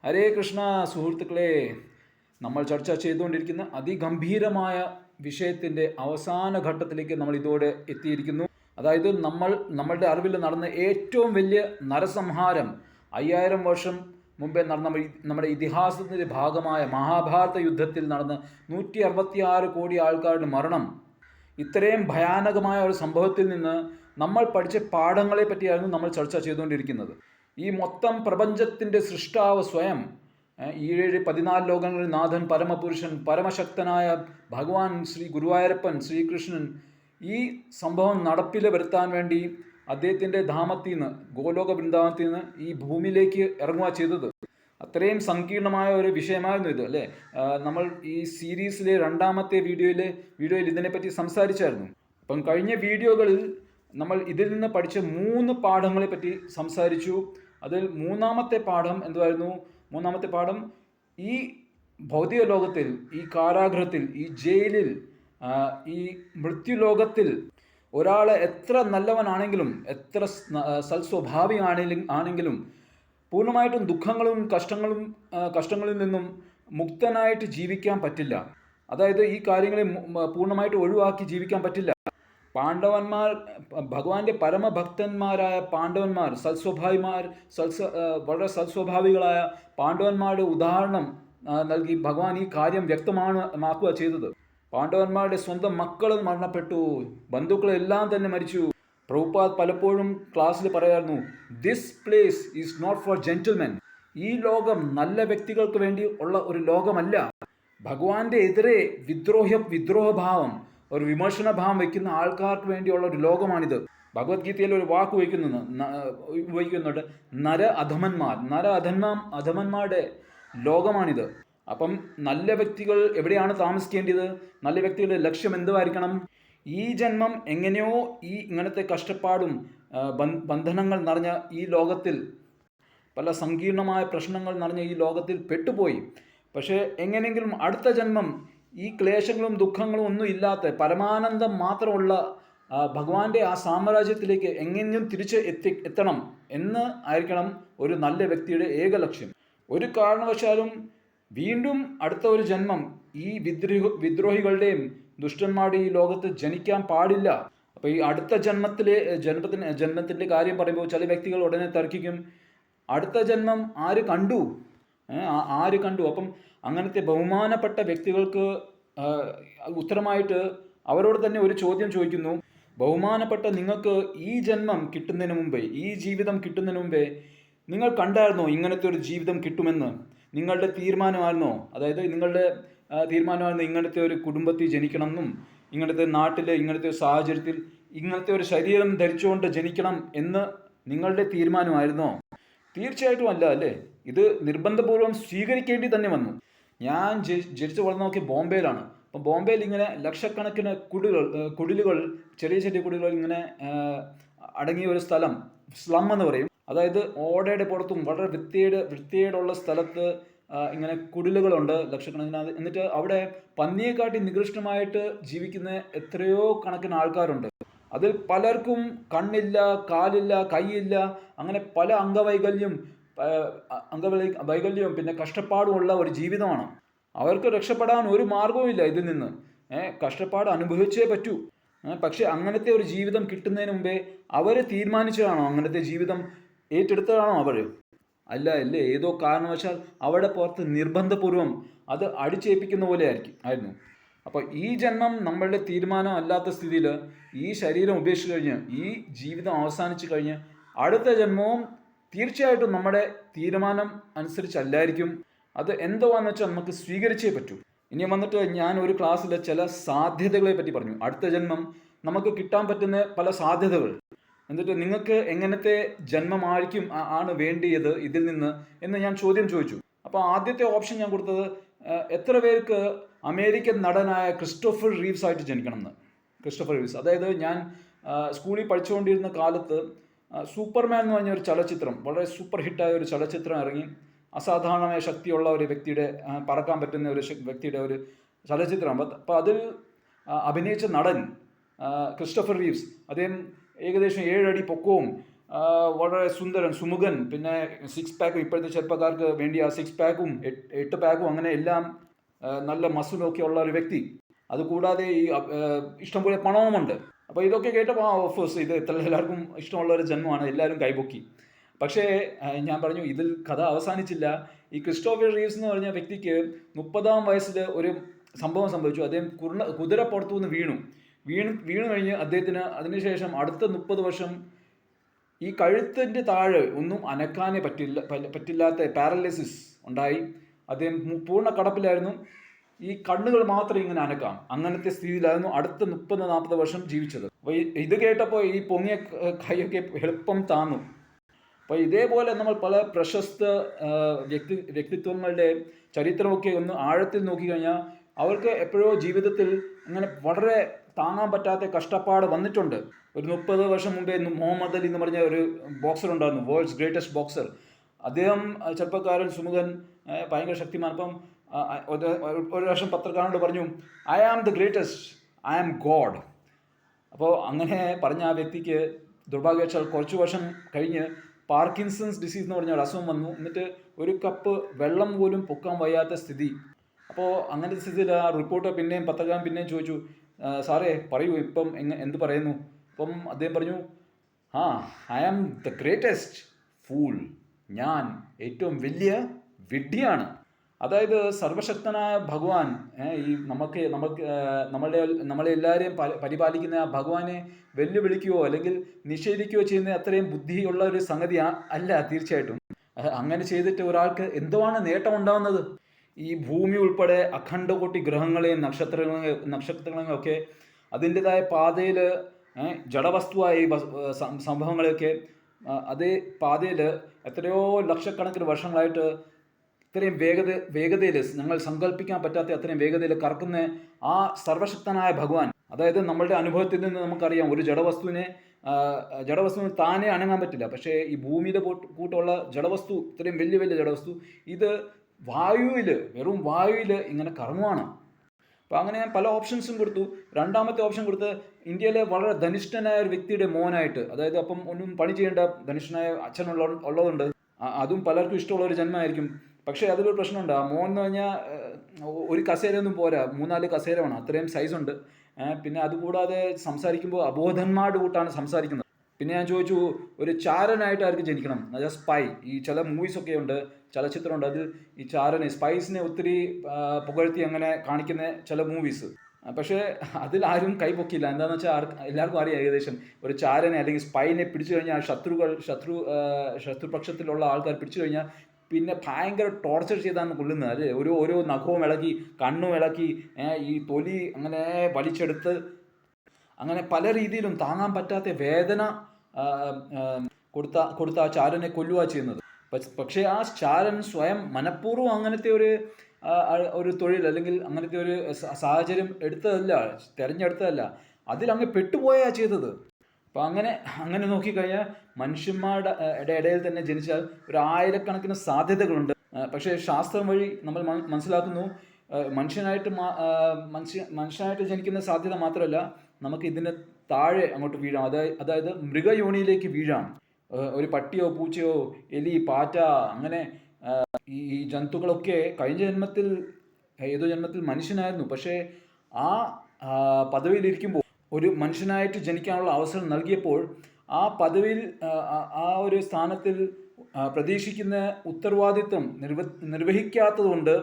ഹരേ കൃഷ്ണ സുഹൃത്തുക്കളെ, നമ്മൾ ചർച്ച ചെയ്തുകൊണ്ടിരിക്കുന്ന അതിഗംഭീരമായ വിഷയത്തിൻ്റെ അവസാന ഘട്ടത്തിലേക്ക് നമ്മൾ ഇതോടെ എത്തിയിരിക്കുന്നു. അതായത് നമ്മളുടെ അറിവിൽ നടന്ന ഏറ്റവും വലിയ നരസംഹാരം 5000 വർഷം മുമ്പേ നടന്ന നമ്മുടെ ഇതിഹാസത്തിൻ്റെ ഭാഗമായ മഹാഭാരത യുദ്ധത്തിൽ നടന്ന 166 കോടി ആൾക്കാരുടെ മരണം. ഇത്രയും ഭയാനകമായ ഒരു സംഭവത്തിൽ നിന്ന് നമ്മൾ പഠിച്ച പാഠങ്ങളെ പറ്റിയായിരുന്നു നമ്മൾ ചർച്ച ചെയ്തുകൊണ്ടിരിക്കുന്നത്. ഈ മൊത്തം പ്രപഞ്ചത്തിൻ്റെ സൃഷ്ടാവ് സ്വയം, ഈ 14 ലോകങ്ങളിൽ നാഥൻ, പരമപുരുഷൻ, പരമശക്തനായ ഭഗവാൻ ശ്രീ ഗുരുവായൂരപ്പൻ, ശ്രീകൃഷ്ണൻ ഈ സംഭവം നടപ്പിൽ വരുത്താൻ വേണ്ടി അദ്ദേഹത്തിൻ്റെ ധാമത്തിൽ നിന്ന്, ഗോലോക വൃന്ദാവനത്തിൽ നിന്ന് ഈ ഭൂമിയിലേക്ക് ഇറങ്ങുക ചെയ്തത്. അത്രയും സങ്കീർണമായ ഒരു വിഷയമായിരുന്നു ഇത്, അല്ലേ? നമ്മൾ ഈ സീരീസിലെ രണ്ടാമത്തെ വീഡിയോയിൽ ഇതിനെപ്പറ്റി സംസാരിച്ചായിരുന്നു. അപ്പം കഴിഞ്ഞ വീഡിയോകളിൽ നമ്മൾ ഇതിൽ നിന്ന് പഠിച്ച 3 പാഠങ്ങളെ പറ്റി സംസാരിച്ചു. അതിൽ മൂന്നാമത്തെ പാഠം എന്തുവായിരുന്നു? മൂന്നാമത്തെ പാഠം, ഈ ഭൗതിക ലോകത്തിൽ, ഈ കാരാഗൃഹത്തിൽ, ഈ ജയിലിൽ, ഈ മൃത്യുലോകത്തിൽ ഒരാളെ എത്ര നല്ലവനാണെങ്കിലും, എത്ര സൽസ്വഭാവി ആണെങ്കിലും പൂർണ്ണമായിട്ടും ദുഃഖങ്ങളും കഷ്ടങ്ങളിൽ നിന്നും മുക്തനായിട്ട് ജീവിക്കാൻ പറ്റില്ല. അതായത് ഈ കാര്യങ്ങളെ പൂർണ്ണമായിട്ട് ഒഴിവാക്കി ജീവിക്കാൻ പറ്റില്ല. പാണ്ഡവന്മാർ, ഭഗവാന്റെ പരമഭക്തന്മാരായ പാണ്ഡവന്മാർ, വളരെ സൽസ്വഭാവികളായ പാണ്ഡവന്മാരുടെ ഉദാഹരണം നൽകി ഭഗവാൻ ഈ കാര്യം വ്യക്തമാക്കുക ചെയ്തത്. പാണ്ഡവന്മാരുടെ സ്വന്തം മക്കൾ മരണപ്പെട്ടു, ബന്ധുക്കളെല്ലാം തന്നെ മരിച്ചു. പ്രഭുപാദ് പലപ്പോഴും ക്ലാസ്സിൽ പറയായിരുന്നു, this place is not for gentlemen. ഈ ലോകം നല്ല വ്യക്തികൾക്ക് വേണ്ടി ഉള്ള ഒരു ലോകമല്ല. ഭഗവാന്റെ എതിരെ വിദ്രോഹഭാവം, ഒരു വിമർശനഭാവം വയ്ക്കുന്ന ആൾക്കാർക്ക് വേണ്ടിയുള്ള ഒരു ലോകമാണിത്. ഭഗവത്ഗീതയിൽ ഒരു വാക്ക് ഉപയോഗിക്കുന്നുണ്ട്, അധമന്മാരുടെ ലോകമാണിത്. അപ്പം നല്ല വ്യക്തികൾ എവിടെയാണ് താമസിക്കേണ്ടത്? നല്ല വ്യക്തികളുടെ ലക്ഷ്യം എന്തുവായിരിക്കണം? ഈ ജന്മം എങ്ങനെയോ ഇങ്ങനത്തെ കഷ്ടപ്പാടും ബന്ധനങ്ങൾ നിറഞ്ഞ ഈ ലോകത്തിൽ, പല സങ്കീർണമായ പ്രശ്നങ്ങൾ നിറഞ്ഞ ഈ ലോകത്തിൽ പെട്ടുപോയി. പക്ഷേ എങ്ങനെയെങ്കിലും അടുത്ത ജന്മം ഈ ക്ലേശങ്ങളും ദുഃഖങ്ങളും ഒന്നും ഇല്ലാത്ത പരമാനന്ദം മാത്രമുള്ള ഭഗവാന്റെ ആ സാമ്രാജ്യത്തിലേക്ക് എങ്ങനെയും എത്തണം എന്ന് ആയിരിക്കണം ഒരു നല്ല വ്യക്തിയുടെ ഏക ലക്ഷ്യം. ഒരു കാരണവശാലും വീണ്ടും അടുത്ത ഒരു ജന്മം ഈ വിദ്രോഹികളുടെയും ദുഷ്ടന്മാരുടെയും ഈ ലോകത്ത് ജനിക്കാൻ പാടില്ല. അപ്പോൾ ഈ അടുത്ത ജന്മത്തിൻ്റെ കാര്യം പറയുമ്പോൾ ചില വ്യക്തികൾ ഉടനെ തർക്കിക്കും, അടുത്ത ജന്മം ആര് കണ്ടു? അപ്പം അങ്ങനത്തെ ബഹുമാനപ്പെട്ട വ്യക്തികൾക്ക് ഉത്തരമായിട്ട് അവരോട് തന്നെ ഒരു ചോദ്യം ചോദിക്കുന്നു. ബഹുമാനപ്പെട്ട നിങ്ങൾക്ക് ഈ ജന്മം കിട്ടുന്നതിന് മുമ്പേ, ഈ ജീവിതം കിട്ടുന്നതിന് മുമ്പേ നിങ്ങൾ കണ്ടായിരുന്നോ ഇങ്ങനത്തെ ഒരു ജീവിതം കിട്ടുമെന്ന്? നിങ്ങളുടെ തീരുമാനമായിരുന്നോ? അതായത് നിങ്ങളുടെ തീരുമാനമായിരുന്നു ഇങ്ങനത്തെ ഒരു കുടുംബത്തിൽ ജനിക്കണമെന്നും, ഇങ്ങനത്തെ നാട്ടിൽ, ഇങ്ങനത്തെ ഒരു സാഹചര്യത്തിൽ ഇങ്ങനത്തെ ഒരു ശരീരം ധരിച്ചുകൊണ്ട് ജനിക്കണം എന്ന് നിങ്ങളുടെ തീരുമാനമായിരുന്നോ? തീർച്ചയായിട്ടും അല്ല, അല്ലേ? ഇത് നിർബന്ധപൂർവ്വം സ്വീകരിക്കേണ്ടി തന്നെ വന്നു. ഞാൻ ജനിച്ചു വളർന്നു നോക്കി ബോംബെയിലാണ്. അപ്പം ബോംബെയിൽ ഇങ്ങനെ ലക്ഷക്കണക്കിന് കുടിലുകൾ, ചെറിയ ചെറിയ കുടിലുകൾ ഇങ്ങനെ അടങ്ങിയ ഒരു സ്ഥലം, സ്ലം എന്ന് പറയും. അതായത് ഓടയുടെ പുറത്തും വളരെ വൃത്തിയേടുള്ള സ്ഥലത്ത് ഇങ്ങനെ കുടിലുകളുണ്ട് ലക്ഷക്കണക്കിന്. എന്നിട്ട് അവിടെ പന്നിയെക്കാട്ടി നികൃഷ്ടമായിട്ട് ജീവിക്കുന്ന എത്രയോ കണക്കിന് ആൾക്കാരുണ്ട്. അതിൽ പലർക്കും കണ്ണില്ല, കാലില്ല, കൈയില്ല, അങ്ങനെ പല അംഗവൈകല്യവും പിന്നെ കഷ്ടപ്പാടുമുള്ള ഒരു ജീവിതമാണ്. അവർക്ക് രക്ഷപ്പെടാൻ ഒരു മാർഗവും ഇല്ല ഇതിൽ നിന്ന്. കഷ്ടപ്പാട് അനുഭവിച്ചേ പറ്റൂ. പക്ഷെ അങ്ങനത്തെ ഒരു ജീവിതം കിട്ടുന്നതിന് മുമ്പേ അവർ തീരുമാനിച്ചതാണോ? അങ്ങനത്തെ ജീവിതം ഏറ്റെടുത്തതാണോ അവർ? അല്ല, അല്ലേ? ഏതോ കാരണവശാൽ അവിടെ പുറത്ത് നിർബന്ധപൂർവം അത് അടിച്ചേൽപ്പിക്കുന്ന പോലെ ആയിരുന്നു. അപ്പോൾ ഈ ജന്മം നമ്മളുടെ തീരുമാനം അല്ലാത്ത സ്ഥിതിയിൽ ഈ ശരീരം ഉപേക്ഷിച്ച് കഴിഞ്ഞ്, ഈ ജീവിതം അവസാനിച്ച് കഴിഞ്ഞ് അടുത്ത ജന്മവും തീർച്ചയായിട്ടും നമ്മുടെ തീരുമാനം അനുസരിച്ചല്ലായിരിക്കും. അത് എന്തുവാന്ന് വെച്ചാൽ നമുക്ക് സ്വീകരിച്ചേ പറ്റൂ. ഇനി വന്നിട്ട് ഞാൻ ഒരു ക്ലാസ്സിൽ ചില സാധ്യതകളെ പറ്റി പറഞ്ഞു. അടുത്ത ജന്മം നമുക്ക് കിട്ടാൻ പറ്റുന്ന പല സാധ്യതകൾ. എന്നിട്ട് നിങ്ങൾക്ക് എങ്ങനത്തെ ജന്മമായിരിക്കും ആണ് വേണ്ടിയത് ഇതിൽ നിന്ന് എന്ന് ഞാൻ ചോദ്യം ചോദിച്ചു. അപ്പോൾ ആദ്യത്തെ ഓപ്ഷൻ ഞാൻ കൊടുത്തത്, എത്ര പേർക്ക് അമേരിക്കൻ നടനായ ക്രിസ്റ്റോഫർ റീവ്സ് ആയിട്ട് ജനിക്കണം എന്ന്. ക്രിസ്റ്റോഫർ റീവ്സ്, അതായത് ഞാൻ സ്കൂളിൽ പഠിച്ചുകൊണ്ടിരുന്ന കാലത്ത് സൂപ്പർമാൻ എന്ന് പറഞ്ഞ ഒരു ചലച്ചിത്രം, വളരെ സൂപ്പർ ഹിറ്റായ ഒരു ചലച്ചിത്രം ഇറങ്ങി. അസാധാരണമായ ശക്തിയുള്ള ഒരു വ്യക്തിയുടെ, പറക്കാൻ പറ്റുന്ന ഒരു വ്യക്തിയുടെ ഒരു ചലച്ചിത്രം. അപ്പോൾ അതിൽ അഭിനയിച്ച നടൻ ക്രിസ്റ്റോഫർ റീവ്സ്, അദ്ദേഹം ഏകദേശം 7 അടി പൊക്കവും വളരെ സുന്ദരൻ, സുമുഖൻ, പിന്നെ സിക്സ് പാക്കും, ഇപ്പോഴത്തെ ചെറുപ്പക്കാർക്ക് വേണ്ടി ആ സിക്സ് പാക്കും 8 പാക്കും അങ്ങനെ എല്ലാം നല്ല മസിലൊക്കെ ഉള്ള ഒരു വ്യക്തി. അതുകൂടാതെ ഈ ഇഷ്ടംപോലെ പണവുമുണ്ട്. അപ്പോൾ ഇതൊക്കെ കേട്ടപ്പോൾ ഓഫേഴ്സ് ഇത് ഇത്ര എല്ലാവർക്കും ഇഷ്ടമുള്ള ഒരു ജന്മമാണ്, എല്ലാവരും കൈപൊക്കി. പക്ഷേ ഞാൻ പറഞ്ഞു ഇതിൽ കഥ അവസാനിച്ചില്ല. ഈ ക്രിസ്റ്റോഫർ റീവ്സ് എന്ന് പറഞ്ഞ വ്യക്തിക്ക് 30-ാം വയസ്സിൽ ഒരു സംഭവം സംഭവിച്ചു. അദ്ദേഹം കുതിരപ്പുറത്തുനിന്ന് വീണു കഴിഞ്ഞ് അദ്ദേഹത്തിന് അതിനുശേഷം അടുത്ത 30 വർഷം ഈ കഴുത്തിൻ്റെ താഴെ ഒന്നും അനക്കാനേ പറ്റില്ലാത്ത പാരലിസിസ് ഉണ്ടായി. അദ്ദേഹം പൂർണ്ണ കടപ്പിലായിരുന്നു. ഈ കണ്ണുകൾ മാത്രം ഇങ്ങനെ അനക്കാം, അങ്ങനത്തെ സ്ഥിതിയിലായിരുന്നു അടുത്ത 30-40 വർഷം ജീവിച്ചത്. അപ്പോൾ ഇത് കേട്ടപ്പോൾ ഈ പൊങ്ങിയ കൈയൊക്കെ എളുപ്പം താന്നു. അപ്പോൾ ഇതേപോലെ നമ്മൾ പല പ്രശസ്ത വ്യക്തിത്വങ്ങളുടെ ചരിത്രമൊക്കെ ഒന്ന് ആഴത്തിൽ നോക്കിക്കഴിഞ്ഞാൽ അവർക്ക് എപ്പോഴോ ജീവിതത്തിൽ അങ്ങനെ വളരെ താങ്ങാൻ പറ്റാത്ത കഷ്ടപ്പാട് വന്നിട്ടുണ്ട്. ഒരു 30 വർഷം മുമ്പേ മുഹമ്മദ് അലി എന്ന് പറഞ്ഞ ഒരു ബോക്സർ ഉണ്ടായിരുന്നു, വേൾഡ്സ് ഗ്രേറ്റസ്റ്റ് ബോക്സർ. അദ്ദേഹം ചെറുപ്പക്കാരൻ, സുമുഖൻ, ഭയങ്കര ശക്തിമാൻ. അപ്പം ഒരു പ്രാവശ്യം പത്രക്കാരനോട് പറഞ്ഞു, I am the greatest, I am God. അപ്പോൾ അങ്ങനെ പറഞ്ഞ ആ വ്യക്തിക്ക് ദുർഭാഗ്യവശാൽ കുറച്ച് വർഷം കഴിഞ്ഞ് പാർക്കിൻസൺസ് ഡിസീസ് എന്ന് പറഞ്ഞ ഒരു അസുഖം വന്നു. എന്നിട്ട് ഒരു കപ്പ് വെള്ളം പോലും പൊക്കാൻ വയ്യാത്ത സ്ഥിതി. അപ്പോൾ അങ്ങനത്തെ സ്ഥിതിയിൽ ആ റിപ്പോർട്ടർ പത്രക്കാരൻ പിന്നെയും ചോദിച്ചു, സാറേ പറയൂ ഇപ്പം എന്ത് പറയുന്നു? അപ്പം അദ്ദേഹം പറഞ്ഞു, I am the greatest fool, ഞാൻ ഏറ്റവും വലിയ വിഡ്ഢിയാണ്. അതായത് സർവശക്തനായ ഭഗവാൻ, ഈ നമ്മളെ എല്ലാവരെയും പരിപാലിക്കുന്ന ആ ഭഗവാനെ വെല്ലുവിളിക്കുകയോ അല്ലെങ്കിൽ നിഷേധിക്കുകയോ ചെയ്യുന്ന അത്രയും ബുദ്ധിയുള്ള ഒരു സംഗതി അല്ല തീർച്ചയായിട്ടും. അങ്ങനെ ചെയ്തിട്ട് ഒരാൾക്ക് എന്തുവാണ് നേട്ടം ഉണ്ടാകുന്നത്? ഈ ഭൂമി ഉൾപ്പെടെ അഖണ്ഡകോട്ടി ഗ്രഹങ്ങളെയും നക്ഷത്രങ്ങളെയും ഒക്കെ അതിൻ്റെതായ പാതയിൽ ജഡവസ്തുവായ ഈ സംഭവങ്ങളെയൊക്കെ അതേ പാതയിൽ എത്രയോ ലക്ഷക്കണക്കിന് വർഷങ്ങളായിട്ട് ഇത്രയും വേഗതയിൽ ഞങ്ങൾ സങ്കല്പിക്കാൻ പറ്റാത്ത അത്രയും വേഗതയിൽ കറക്കുന്ന ആ സർവശക്തനായ ഭഗവാൻ, അതായത് നമ്മളുടെ അനുഭവത്തിൽ നിന്ന് നമുക്കറിയാം ഒരു ജഡവസ്തുവിന് താനേ അനങ്ങാൻ പറ്റില്ല. പക്ഷേ ഈ ഭൂമിയുടെ കൂട്ടുള്ള ജഡവസ്തു, ഇത്രയും വലിയ വലിയ ജഡവസ്തു, ഇത് വെറും വായുവിൽ ഇങ്ങനെ കറങ്ങുവാണ്. അപ്പോൾ അങ്ങനെ ഞാൻ പല ഓപ്ഷൻസും കൊടുത്തു. രണ്ടാമത്തെ ഓപ്ഷൻ കൊടുത്ത് ഇന്ത്യയിലെ വളരെ ധനിഷ്ഠനായ ഒരു വ്യക്തിയുടെ മോനായിട്ട്, അതായത് അപ്പം ഒന്നും പണി ചെയ്യേണ്ട ധനിഷ്ഠനായ ഉള്ളതുകൊണ്ട് അതും പലർക്കും ഇഷ്ടമുള്ള ഒരു ജന്മമായിരിക്കും. പക്ഷേ അതിലൊരു പ്രശ്നമുണ്ട്. ആ മോൻ എന്ന് പറഞ്ഞാൽ ഒരു കസേരയൊന്നും പോരാ, 4-5 കസേര വേണം, അത്രയും സൈസുണ്ട്. പിന്നെ അതുകൂടാതെ സംസാരിക്കുമ്പോൾ അബോധന്മാരുടെ കൂട്ടാണ് സംസാരിക്കുന്നത്. പിന്നെ ഞാൻ ചോദിച്ചു, ഒരു ചാരനായിട്ടായിരിക്കും ജനിക്കണം, അതായത് സ്പൈ. ഈ ചില മൂവീസൊക്കെ ഉണ്ട്, ചലച്ചിത്രമുണ്ട്, അതിൽ ഈ സ്പൈസിനെ ഒത്തിരി പുകഴ്ത്തി അങ്ങനെ കാണിക്കുന്ന ചില മൂവീസ്. പക്ഷേ അതിലാരും കൈപൊക്കില്ല. എന്താണെന്ന് വെച്ചാൽ എല്ലാവർക്കും അറിയാം ഏകദേശം ഒരു ചാരനെ അല്ലെങ്കിൽ സ്പൈനെ പിടിച്ചു കഴിഞ്ഞാൽ ശത്രുപക്ഷത്തിലുള്ള ആൾക്കാർ പിടിച്ചു കഴിഞ്ഞാൽ പിന്നെ ഭയങ്കര ടോർച്ചർ ചെയ്താണ് കൊല്ലുന്നത് അല്ലേ. ഓരോ നഖവും ഇളക്കി, കണ്ണും ഇളക്കി, ഈ തൊലി അങ്ങനെ വലിച്ചെടുത്ത് അങ്ങനെ പല രീതിയിലും താങ്ങാൻ പറ്റാത്ത വേദന കൊടുത്ത ആ ചാരനെ കൊല്ലുക ചെയ്യുന്നത്. പക്ഷേ ആ ചാരൻ സ്വയം മനഃപൂർവ്വം അങ്ങനത്തെ ഒരു തൊഴിൽ അല്ലെങ്കിൽ അങ്ങനത്തെ ഒരു സാഹചര്യം തിരഞ്ഞെടുത്തതല്ല, അതിലങ്ങ് പെട്ടുപോയാ ചെയ്തത്. അപ്പം അങ്ങനെ നോക്കിക്കഴിഞ്ഞാൽ മനുഷ്യന്മാരുടെ ഇടയിൽ തന്നെ ജനിച്ചാൽ ഒരു 1000-കണക്കിന് സാധ്യതകളുണ്ട്. പക്ഷേ ശാസ്ത്രം വഴി നമ്മൾ മനസ്സിലാക്കുന്നു, മനുഷ്യനായിട്ട് ജനിക്കുന്ന സാധ്യത മാത്രമല്ല, നമുക്ക് ഇതിന് താഴെ അങ്ങോട്ട് വീഴാം. അതായത് മൃഗയോനിയിലേക്ക് വീഴാം. ഒരു പട്ടിയോ പൂച്ചയോ എലി പാറ്റ അങ്ങനെ ഈ ജന്തുക്കളൊക്കെ കഴിഞ്ഞ ഏതോ ജന്മത്തിൽ മനുഷ്യനായിരുന്നു. പക്ഷേ ആ പദവിയിലിരിക്കുമ്പോൾ ഒരു മനുഷ്യനായിട്ട് ജനിക്കാനുള്ള അവസരം നൽകിയപ്പോൾ ആ പദവിയിൽ ആ ഒരു സ്ഥാനത്തിൽ പ്രതീക്ഷിക്കുന്ന ഉത്തരവാദിത്വം നിർവഹിക്കാത്തതുകൊണ്ട്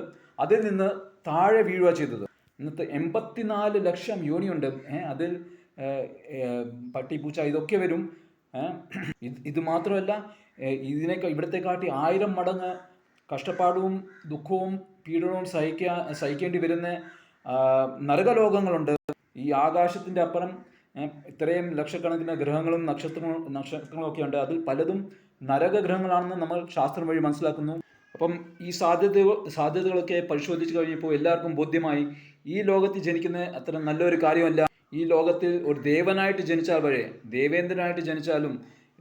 അതിൽ നിന്ന് താഴെ വീഴുക ചെയ്തത്. ഇന്നത്തെ 84 ലക്ഷം യോനിയുണ്ട്. അതിൽ പട്ടി പൂച്ച ഇതൊക്കെ വരും. ഇത് മാത്രമല്ല, ഇവിടത്തെക്കാട്ടി 1000 മടങ്ങ് കഷ്ടപ്പാടും ദുഃഖവും പീഡനവും സഹിക്കേണ്ടി വരുന്ന നരകലോകങ്ങളുണ്ട്. ഈ ആകാശത്തിൻ്റെ അപ്പുറം ഇത്രയും ലക്ഷക്കണക്കിന് ഗ്രഹങ്ങളും നക്ഷത്രങ്ങളും ഒക്കെ ഉണ്ട്. അതിൽ പലതും നരകഗ്രഹങ്ങളാണെന്ന് നമ്മൾ ശാസ്ത്രം വഴി മനസ്സിലാക്കുന്നു. അപ്പം ഈ സാധ്യതകളൊക്കെ പരിശോധിച്ച് കഴിഞ്ഞപ്പോൾ എല്ലാവർക്കും ബോധ്യമായി, ഈ ലോകത്തിൽ ജനിക്കുന്ന അത്ര നല്ലൊരു കാര്യമല്ല. ഈ ലോകത്തിൽ ഒരു ദേവനായിട്ട് ജനിച്ചാൽ വരെ, ദേവേന്ദ്രനായിട്ട് ജനിച്ചാലും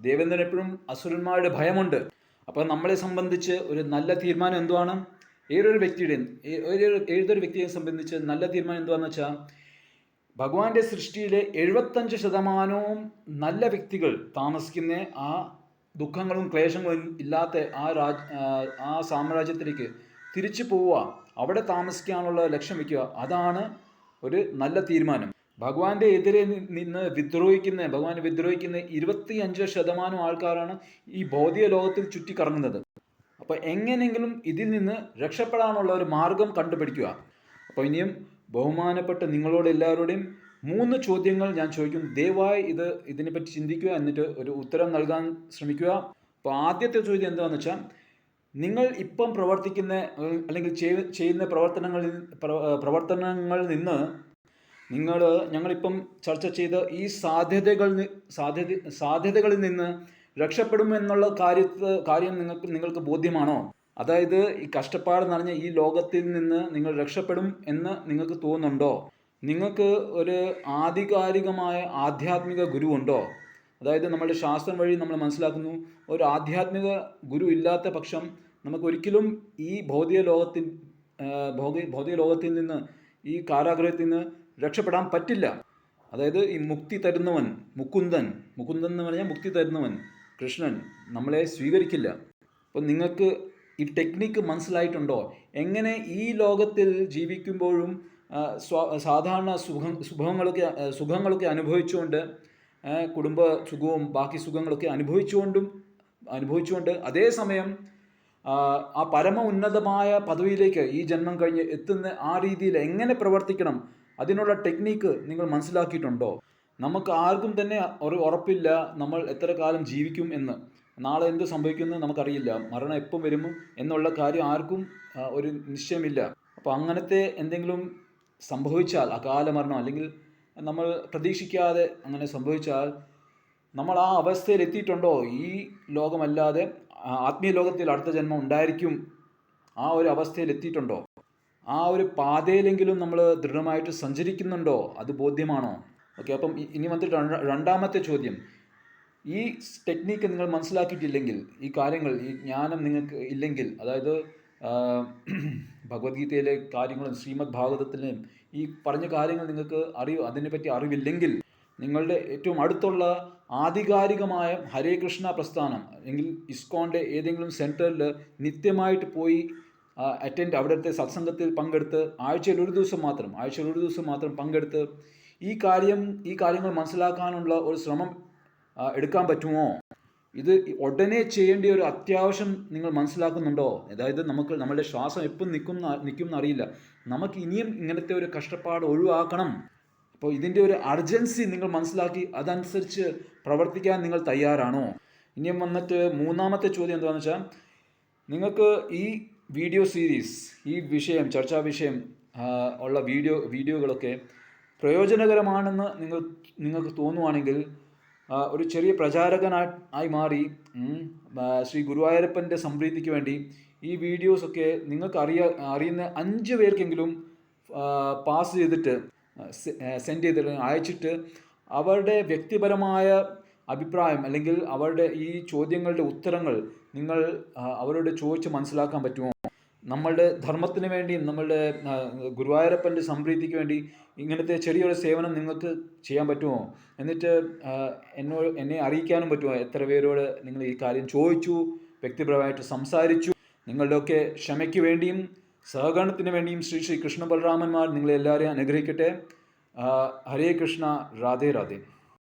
ദേവേന്ദ്രൻ എപ്പോഴും അസുരന്മാരുടെ ഭയമുണ്ട്. അപ്പോൾ നമ്മളെ സംബന്ധിച്ച് ഒരു നല്ല തീരുമാനം എന്തുവാണ്? ഏതൊരു വ്യക്തിയെ സംബന്ധിച്ച് നല്ല തീരുമാനം എന്തുവാന്ന് വെച്ചാൽ, ഭഗവാന്റെ സൃഷ്ടിയിലെ 75% നല്ല വ്യക്തികൾ താമസിക്കുന്ന ആ ദുഃഖങ്ങളും ക്ലേശങ്ങളും ഇല്ലാത്ത ആ സാമ്രാജ്യത്തിലേക്ക് തിരിച്ചു പോവുക, അവിടെ താമസിക്കാനുള്ള ലക്ഷ്യം വയ്ക്കുക. അതാണ് ഒരു നല്ല തീരുമാനം. ഭഗവാന്റെ എതിരെ നിന്ന് ഭഗവാനെ വിദ്രോഹിക്കുന്ന 25% ആൾക്കാരാണ് ഈ ഭൗതിക ലോകത്തിൽ ചുറ്റിക്കറങ്ങുന്നത്. അപ്പോൾ എങ്ങനെയെങ്കിലും ഇതിൽ നിന്ന് രക്ഷപ്പെടാനുള്ള ഒരു മാർഗം കണ്ടുപിടിക്കുക. അപ്പോൾ ഇനിയും ബഹുമാനപ്പെട്ട നിങ്ങളോട് എല്ലാവരുടെയും 3 ചോദ്യങ്ങൾ ഞാൻ ചോദിക്കും. ദയവായി ഇതിനെപ്പറ്റി ചിന്തിക്കുക, എന്നിട്ട് ഒരു ഉത്തരം നൽകാൻ ശ്രമിക്കുക. അപ്പോൾ ആദ്യത്തെ ചോദ്യം എന്താണെന്ന് വെച്ചാൽ, നിങ്ങൾ ഇപ്പം പ്രവർത്തിക്കുന്ന അല്ലെങ്കിൽ ചെയ്യുന്ന പ്രവർത്തനങ്ങളിൽ നിന്ന് ഞങ്ങളിപ്പം ചർച്ച ചെയ്ത ഈ സാധ്യതകളിൽ നിന്ന് രക്ഷപ്പെടുമെന്നുള്ള കാര്യം നിങ്ങൾക്ക് ബോധ്യമാണോ? അതായത് ഈ കഷ്ടപ്പാട് നിറഞ്ഞ ഈ ലോകത്തിൽ നിന്ന് നിങ്ങൾ രക്ഷപ്പെടും എന്ന് നിങ്ങൾക്ക് തോന്നുന്നുണ്ടോ? നിങ്ങൾക്ക് ഒരു ആധികാരികമായ ആധ്യാത്മിക ഗുരു ഉണ്ടോ? അതായത് നമ്മളുടെ ശാസ്ത്രം വഴി നമ്മൾ മനസ്സിലാക്കുന്നു, ഒരു ആധ്യാത്മിക ഗുരു ഇല്ലാത്ത പക്ഷം നമുക്കൊരിക്കലും ഈ ഭൗതിക ലോകത്തിൽ നിന്ന്, ഈ കാരാഗ്രഹത്തിൽ നിന്ന് രക്ഷപ്പെടാൻ പറ്റില്ല. അതായത് ഈ മുക്തി തരുന്നവൻ മുകുന്ദൻ എന്ന് പറഞ്ഞാൽ മുക്തി തരുന്നവൻ കൃഷ്ണൻ നമ്മളെ സ്വീകരിക്കില്ല. അപ്പം നിങ്ങൾക്ക് ഈ ടെക്നിക്ക് മനസ്സിലായിട്ടുണ്ടോ? എങ്ങനെ ഈ ലോകത്തിൽ ജീവിക്കുമ്പോഴും സാധാരണ സുഖങ്ങളൊക്കെ അനുഭവിച്ചുകൊണ്ട്, കുടുംബ സുഖവും ബാക്കി സുഖങ്ങളൊക്കെ അനുഭവിച്ചുകൊണ്ട് അതേസമയം ആ പരമ ഉന്നതമായ പദവിയിലേക്ക് ഈ ജന്മം കഴിഞ്ഞ് എത്തുന്ന ആ രീതിയിൽ എങ്ങനെ പ്രവർത്തിക്കണം, അതിനുള്ള ടെക്നിക്ക് നിങ്ങൾ മനസ്സിലാക്കിയിട്ടുണ്ടോ? നമുക്ക് ആർക്കും തന്നെ ഒരു ഉറപ്പില്ല നമ്മൾ എത്ര കാലം ജീവിക്കും എന്ന്. നാളെ എന്ത് സംഭവിക്കുമെന്ന് നമുക്കറിയില്ല. മരണം എപ്പം വരും എന്നുള്ള കാര്യം ആർക്കും ഒരു നിശ്ചയമില്ല. അപ്പോൾ അങ്ങനത്തെ എന്തെങ്കിലും സംഭവിച്ചാൽ, അകാല മരണം അല്ലെങ്കിൽ നമ്മൾ പ്രതീക്ഷിക്കാതെ അങ്ങനെ സംഭവിച്ചാൽ, നമ്മൾ ആ അവസ്ഥയിൽ എത്തിയിട്ടുണ്ടോ? ഈ ലോകമല്ലാതെ ആത്മീയ ലോകത്തിൽ അടുത്ത ജന്മം ഉണ്ടായിരിക്കും, ആ ഒരു അവസ്ഥയിൽ എത്തിയിട്ടുണ്ടോ? ആ ഒരു പാതയിലെങ്കിലും നമ്മൾ ദൃഢമായിട്ട് സഞ്ചരിക്കുന്നുണ്ടോ? അത് ബോധ്യമാണോ? ഓക്കെ, അപ്പം ഇനി വന്നിട്ട് രണ്ടാമത്തെ ചോദ്യം. ഈ ടെക്നിക്ക് നിങ്ങൾ മനസ്സിലാക്കിയിട്ടില്ലെങ്കിൽ, ഈ കാര്യങ്ങൾ, ഈ ജ്ഞാനം നിങ്ങൾക്ക് ഇല്ലെങ്കിൽ, അതായത് ഭഗവത്ഗീതയിലെ കാര്യങ്ങളും ശ്രീമദ് ഭാഗവതത്തിലെയും ഈ പറഞ്ഞ കാര്യങ്ങൾ നിങ്ങൾക്ക് അതിനെപ്പറ്റി അറിവില്ലെങ്കിൽ, നിങ്ങളുടെ ഏറ്റവും അടുത്തുള്ള ആധികാരികമായ ഹരേ കൃഷ്ണ പ്രസ്ഥാനം അല്ലെങ്കിൽ ഇസ്കോണിൻ്റെ ഏതെങ്കിലും സെൻറ്ററിൽ നിത്യമായിട്ട് പോയി അവിടുത്തെ സത്സംഗത്തിൽ പങ്കെടുത്ത് ആഴ്ചയിൽ ഒരു ദിവസം മാത്രം പങ്കെടുത്ത് ഈ കാര്യങ്ങൾ മനസ്സിലാക്കാനുള്ള ഒരു ശ്രമം എടുക്കാൻ പറ്റുമോ? ഇത് ഉടനെ ചെയ്യേണ്ട ഒരു അത്യാവശ്യം നിങ്ങൾ മനസ്സിലാക്കുന്നുണ്ടോ? അതായത് നമ്മളുടെ ശ്വാസം എപ്പം നിൽക്കും എന്നറിയില്ല. നമുക്ക് ഇനിയും ഇങ്ങനത്തെ ഒരു കഷ്ടപ്പാട് ഒഴിവാക്കണം. അപ്പോൾ ഇതിൻ്റെ ഒരു അർജൻസി നിങ്ങൾ മനസ്സിലാക്കി അതനുസരിച്ച് പ്രവർത്തിക്കാൻ നിങ്ങൾ തയ്യാറാണോ? ഇനിയും വന്നിട്ട് മൂന്നാമത്തെ ചോദ്യം എന്താണെന്ന് വെച്ചാൽ, നിങ്ങൾക്ക് ഈ വീഡിയോ സീരീസ്, ഈ ചർച്ചാ വിഷയം ഉള്ള വീഡിയോകളൊക്കെ പ്രയോജനകരമാണെന്ന് നിങ്ങൾക്ക് തോന്നുവാണെങ്കിൽ, ഒരു ചെറിയ പ്രചാരകനായി മാറി ശ്രീ ഗുരുവായൂരപ്പൻ്റെ സംപ്രീതിക്ക് വേണ്ടി ഈ വീഡിയോസൊക്കെ നിങ്ങൾക്ക് അറിയുന്ന 5 പേർക്കെങ്കിലും പാസ് ചെയ്തിട്ട് സെൻഡ് ചെയ്തിട്ട് അയച്ചിട്ട് അവരുടെ വ്യക്തിപരമായ അഭിപ്രായം അല്ലെങ്കിൽ അവരുടെ ഈ ചോദ്യങ്ങളുടെ ഉത്തരങ്ങൾ നിങ്ങൾ അവരോട് ചോദിച്ച് മനസ്സിലാക്കാൻ പറ്റുമോ? നമ്മളുടെ ധർമ്മത്തിന് വേണ്ടി, നമ്മളുടെ ഗുരുവായൂരപ്പൻ്റെ സംപ്രീതിക്ക് വേണ്ടി ഇങ്ങനത്തെ ചെറിയൊരു സേവനം നിങ്ങൾക്ക് ചെയ്യാൻ പറ്റുമോ? എന്നിട്ട് എന്നെ അറിയിക്കാനും പറ്റുമോ? എത്ര പേരോട് നിങ്ങൾ ഈ കാര്യം ചോദിച്ചു, വ്യക്തിപരമായിട്ട് സംസാരിച്ചു? നിങ്ങളുടെയൊക്കെ ക്ഷമയ്ക്ക് വേണ്ടിയും സഹകരണത്തിന് വേണ്ടിയും ശ്രീ കൃഷ്ണ ബലരാമന്മാർ നിങ്ങളെല്ലാവരെയും അനുഗ്രഹിക്കട്ടെ. ഹരേ കൃഷ്ണ. രാധേ രാധേ.